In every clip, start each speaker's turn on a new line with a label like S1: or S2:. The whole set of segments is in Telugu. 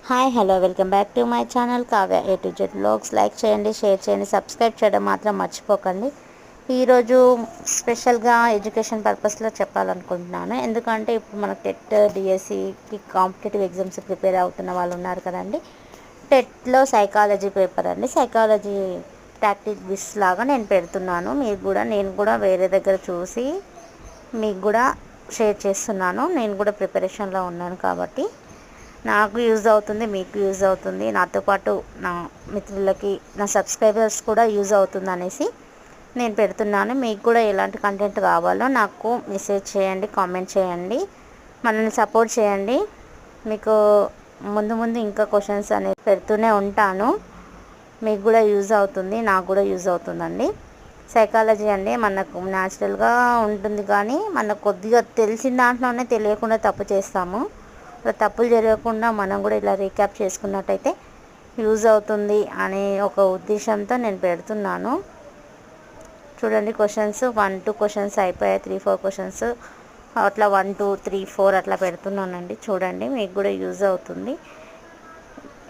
S1: Hi hello welcome back to my channel Kavya A to Z vlogs. Like చేయండి, షేర్ చేయండి, సబ్స్క్రైబ్ చేయడం మాత్రం మర్చిపోకండి. ఈరోజు స్పెషల్గా ఎడ్యుకేషన్ పర్పస్లో చెప్పాలనుకుంటున్నాను. ఎందుకంటే ఇప్పుడు మనకు టెట్ డిఎస్సికి కాంపిటేటివ్ ఎగ్జామ్స్ ప్రిపేర్ అవుతున్న వాళ్ళు ఉన్నారు కదండి. టెట్లో సైకాలజీ పేపర్ అండి, సైకాలజీ ప్రాక్టీస్ బిస్ లాగా నేను పెడుతున్నాను. నేను కూడా వేరే దగ్గర చూసి మీకు కూడా షేర్ చేస్తున్నాను. నేను కూడా ప్రిపరేషన్లో ఉన్నాను కాబట్టి నాకు యూజ్ అవుతుంది, మీకు యూజ్ అవుతుంది, నాతో పాటు నా మిత్రులకి, నా సబ్స్క్రైబర్స్ కూడా యూజ్ అవుతుంది అనేసి నేను పెడుతున్నాను. మీకు కూడా ఎలాంటి కంటెంట్ కావాలో నాకు మెసేజ్ చేయండి, కామెంట్ చేయండి, మనల్ని సపోర్ట్ చేయండి. మీకు ముందు ముందు ఇంకా క్వశ్చన్స్ అనేవి పెడుతూనే ఉంటాను. మీకు కూడా యూజ్ అవుతుంది, నాకు కూడా యూజ్ అవుతుందండి. సైకాలజీ అండి మనకు న్యాచురల్గా ఉంటుంది, కానీ మనకు కొద్దిగా తెలిసిన దాంట్లోనే తెలియకుండా తప్పు చేస్తాము. ఇలా తప్పులు జరగకుండా మనం కూడా ఇలా రీక్యాప్ చేసుకున్నట్టయితే యూజ్ అవుతుంది అనే ఒక ఉద్దేశంతో నేను పెడుతున్నాను. చూడండి, క్వశ్చన్స్ 1-2 క్వశ్చన్స్ అయిపోయాయి, 3-4 క్వశ్చన్స్ అట్లా 1 2 3 4 అట్లా పెడుతున్నానండి. చూడండి, మీకు కూడా యూజ్ అవుతుంది,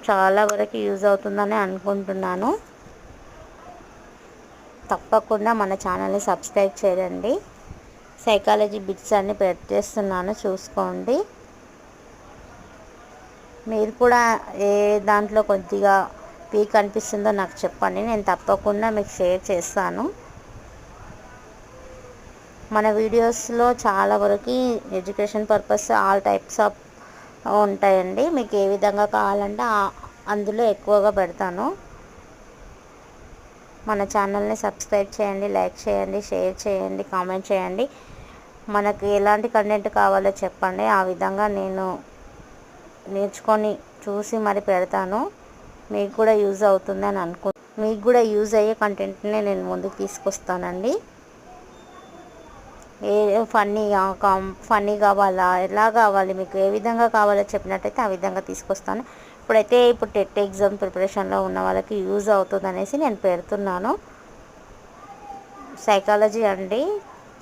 S1: చాలా వరకు యూజ్ అవుతుందని అనుకుంటున్నాను. తప్పకుండా మన ఛానల్ని సబ్స్క్రైబ్ చేయండి. సైకాలజీ బిట్స్ అన్నీ పెట్టేస్తున్నాను, చూసుకోండి. మీరు కూడా ఏ దాంట్లో కొద్దిగా వీక్ అనిపిస్తుందో నాకు చెప్పండి, నేను తప్పకుండా మీకు షేర్ చేస్తాను. మన వీడియోస్లో చాలా వరకు education purpose all types of ఉంటాయండి. మీకు ఏ విధంగా కావాలంటే అందులో ఎక్కువగా పెడతాను. మన ఛానల్ని సబ్స్క్రైబ్ చేయండి, లైక్ చేయండి, షేర్ చేయండి, కామెంట్ చేయండి. మనకు ఎలాంటి కంటెంట్ కావాలో చెప్పండి, ఆ విధంగా నేను నేర్చుకొని చూసి మరి పెడతాను. మీకు కూడా యూజ్ అవుతుందని మీకు కూడా యూజ్ అయ్యే కంటెంట్ని నేను ముందుకు తీసుకొస్తానండి. ఏ ఫన్నీ కావాలా, ఎలా కావాలి, మీకు ఏ విధంగా కావాలో చెప్పినట్టయితే ఆ విధంగా తీసుకొస్తాను. ఇప్పుడు టెట్ ఎగ్జామ్ ప్రిపరేషన్లో ఉన్న వాళ్ళకి యూజ్ అవుతుంది అనేసి నేను పెడుతున్నాను. సైకాలజీ అండి,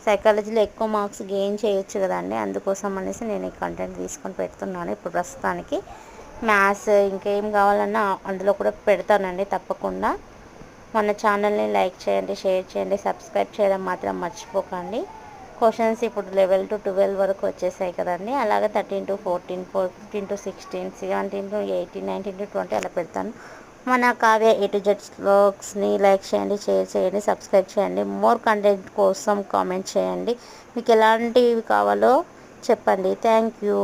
S1: సైకాలజీలో ఎక్కువ మార్క్స్ గెయిన్ చేయొచ్చు కదండి, అందుకోసం అనేసి నేను ఈ కంటెంట్ తీసుకొని పెడుతున్నాను. ఇప్పుడు ప్రస్తుతానికి మ్యాథ్స్ ఇంకేం కావాలన్నా అందులో కూడా పెడతానండి తప్పకుండా. మన ఛానల్ని లైక్ చేయండి, షేర్ చేయండి, సబ్స్క్రైబ్ చేయడం మాత్రం మర్చిపోకండి. క్వశ్చన్స్ ఇప్పుడు 11 to 12 వరకు వచ్చేసాయి కదండి, అలాగే 13 to 14, 15 to 16, 17 to 18, 19 to 20 అలా పెడతాను. మన Kavya A to Z వ్లాగ్స్ని like చేయండి, షేర్ చేయండి, సబ్స్క్రైబ్ చేయండి. మోర్ కంటెంట్ కోసం కామెంట్ చేయండి. మీకు ఎలాంటివి కావాలో చెప్పండి. Thank you.